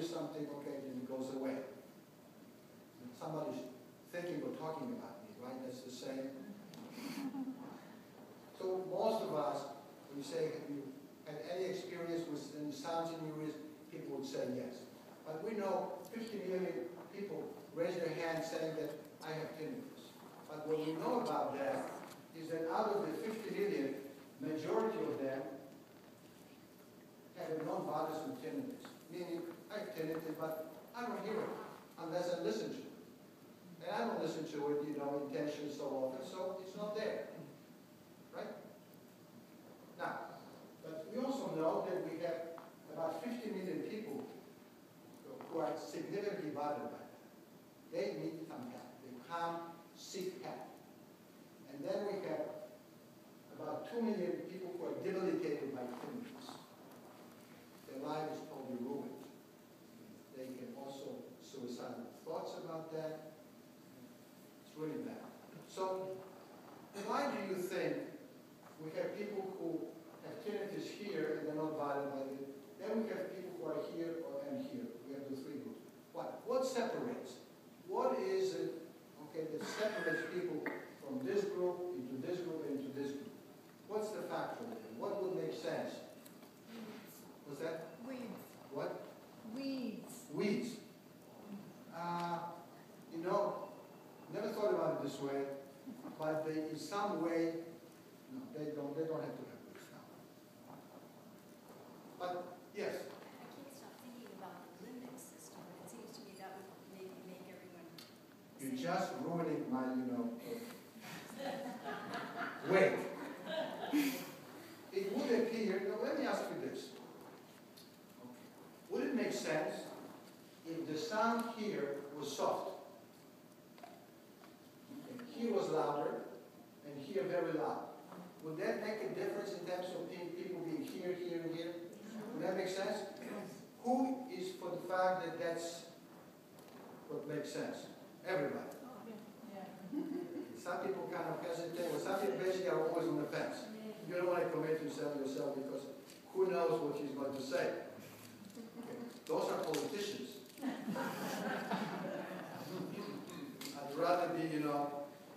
hear something, okay, then it goes away. And somebody's thinking or talking about me, right? That's the same. So most of us, when you say, have you had any experience with any sounds in your ears, people would say yes. But we know 50 million people raise their hands saying that I have tinnitus. But what we know about that is that out of the 50 million, majority of them have a non-bothersome tinnitus. Meaning, I have tinnitus, but I don't hear it unless I listen to it. And I don't listen to it, intentionally so often, so it's not there. Right? Now, but we also know that we have about 50 million people who are significantly bothered by that. They need some help. They come, seek help. And then we have about 2 million people who are debilitated by tinnitus. Their life is totally ruined. They have also suicidal thoughts about that. It's really bad. So, why do you think we have people who have tinnitus here and they're not bothered by it? Then we have people who are here and here. We have the three groups. What separates? What is it, okay, that separates people from this group into this group and into this group? What's the factor there? What would make sense? What's that? Weeds. What? Weeds. Weeds. Never thought about it this way, but they, in some way, no, they don't have to have weeds now. But, yes. I can't stop thinking about the limbic system, but it seems to me that would maybe make everyone You're just ruining my, wait. It would appear, now let me ask you this. Okay. Would it make sense if the sound here was soft? And here was louder, and here very loud. Would that make a difference in terms of people being here, here, and here? Would that make sense? Who is for the fact that that's what makes sense? Everybody. Some people kind of hesitate, or some people basically are always on the fence. You don't want to commit yourself because who knows what he's going to say. Okay. Those are politicians. I'd rather be,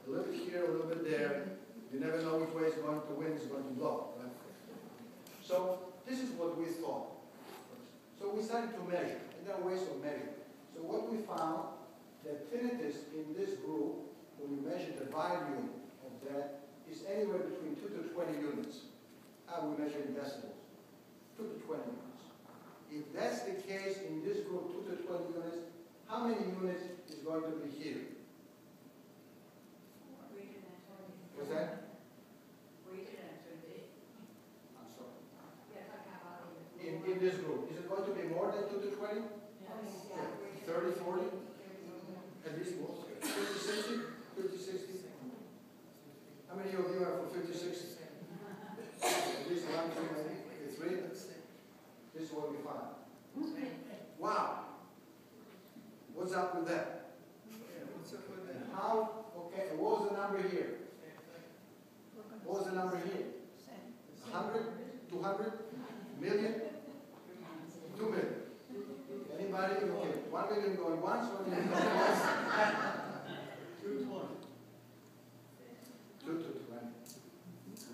a little bit here, a little bit there. You never know which way it's going to win, it's going to blow. Right? So this is what we thought. So we started to measure, and there are ways of measuring. So what we found, that tinnitus in this group, when we measure the volume of that, is anywhere between 2 to 20 units. We measure in decibels. 2 to 20 units. If that's the case in this group, 2 to 20 units, how many units is going to be here? What's that? I'm sorry. In this group, is it going to be more than 2 to 20? Yeah. 30, 40? At least more. 50, 60? 50, 60? How many of you are for 50, 60? At least 1, 2, maybe? 3? This is what we find. Wow. What's up with that? And how, okay, and what was the number here? What was the number here? 100? 200? Million? 2 million. Anybody? Okay. 1 million going once, 1 million going twice. 220. 2 to 20.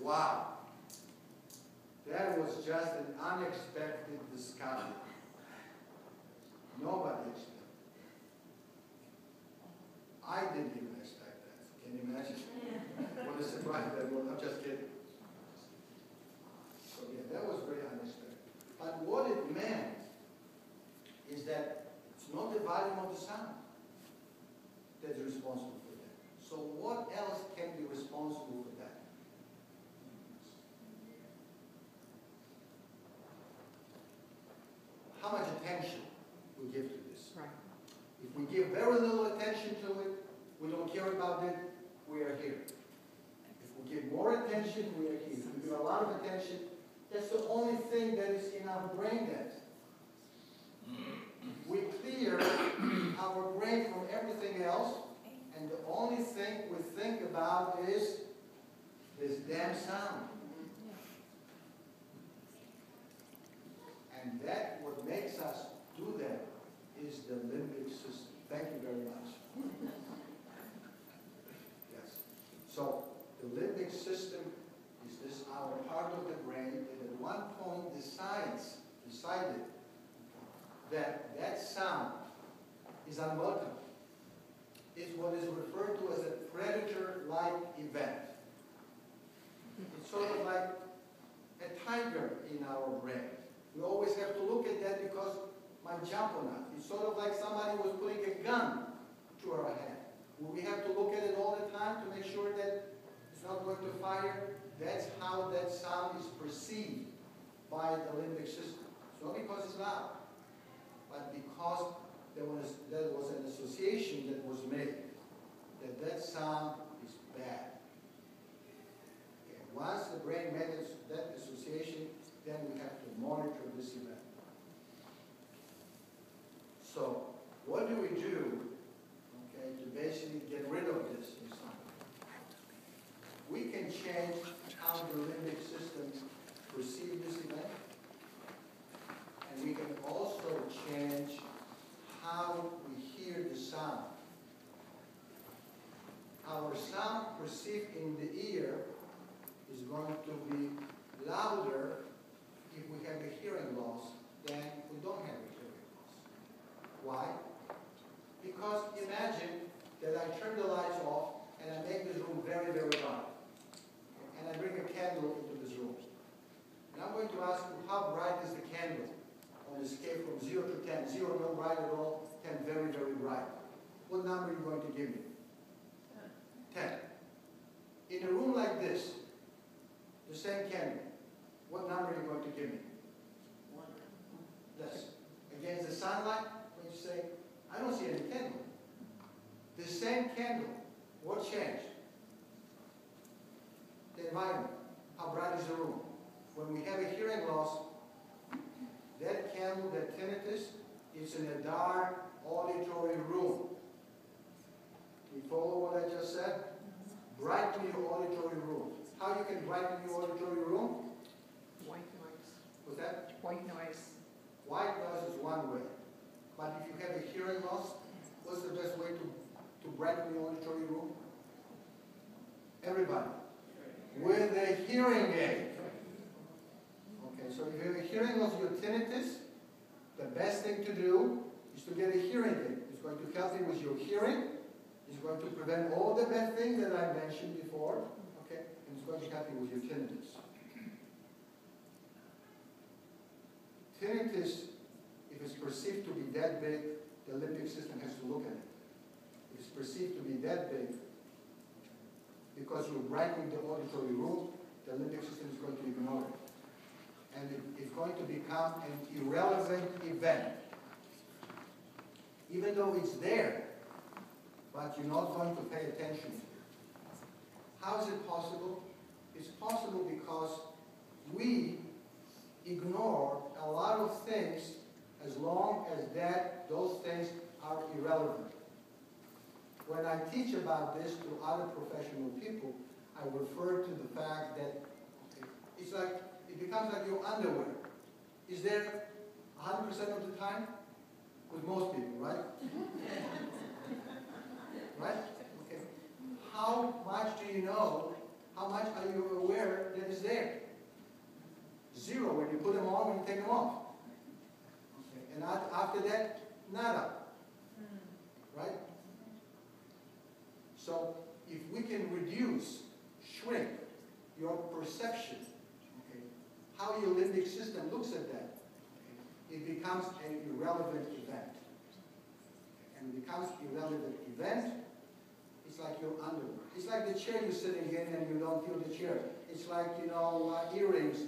Wow. That was just an unexpected discovery. Nobody expected it. I didn't even expect that. Can you imagine? What a surprise that was. I'm just kidding. So yeah, that was very unexpected. But what it meant is that it's not the volume of the sound that's responsible for that. So what else can be responsible for that? How much attention we give to this. Right. If we give very little attention to it, we don't care about it, we are here. If we give more attention, we are here. If we give a lot of attention, that's the only thing that is in our brain then. We clear our brain from everything else, and the only thing we think about is this damn sound. And that what makes us do that is the limbic system. Thank you very much. Yes. So the limbic system is this our part of the brain that at one point decided that that sound is unwelcome. It's what is referred to as a predator-like event. It's sort of like a tiger in our brain. We always have to look at that because might jump on us. It's sort of like somebody was putting a gun to our head. We have to look at it all the time to make sure that it's not going to fire. That's how that sound is perceived by the limbic system. It's not because it's loud, but because there was an association that was made that sound is bad. Okay. Once the brain made that association, then we have to monitor this event. So, what do we do, okay, to basically get rid of this in something? We can change how the limbic system perceives this event, and we can also change how we hear the sound. Our sound perceived in the ear is going to be louder if we have a hearing loss than if we don't have a hearing loss. Why? Because imagine that I turn the lights off and I make this room very, very dark. And I bring a candle into this room. And I'm going to ask you, how bright is the candle on a scale from 0 to 10? 0, no bright at all, 10, very, very bright. What number are you going to give me? 10. In a room like this, the same candle, what number are you going to give me? 1. Less. Against the sunlight, when you say, I don't see any candle. The same candle, what changed? The environment. How bright is the room? When we have a hearing loss, that candle, that tinnitus, is in a dark auditory room. You follow what I just said? Brighten your auditory room. How you can brighten your auditory room? White noise. What's that? White noise. White noise is one way. But if you have a hearing loss, what's the best way to brighten your auditory room? Everybody. With a hearing aid. Okay, so if you have a hearing loss, your tinnitus, the best thing to do is to get a hearing aid. It's going to help you with your hearing. It's going to prevent all the bad things that I mentioned before. Okay, and it's going to help you with your tinnitus. Tinnitus, if it's perceived to be that big, the limbic system has to look at it. If it's perceived to be that big, because you're brightening the auditory room, the limbic system is going to ignore it. And it's going to become an irrelevant event. Even though it's there, but you're not going to pay attention to it. How is it possible? It's possible because we ignore a lot of things as long as those things are irrelevant. When I teach about this to other professional people, I refer to the fact that it's like, it becomes like your underwear. Is there 100% of the time? With most people, right? Right? Okay. How much do you know? How much are you aware that is there? 0 when you put them on, when you take them off. Okay. And after that, nada. Right? So, if we can shrink your perception, okay, how your limbic system looks at that, okay, it becomes an irrelevant event. And it becomes irrelevant event, it's like your underwear. It's like the chair you're sitting in and you don't feel the chair. It's like, earrings,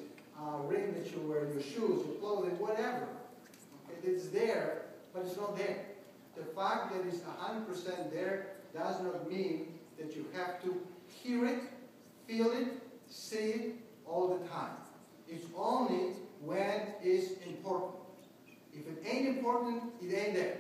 ring that you wear, your shoes, your clothing, whatever. Okay, it's there, but it's not there. The fact that it's 100% there does not mean that you have to hear it, feel it, see it all the time. It's only when it's important. If it ain't important, it ain't there.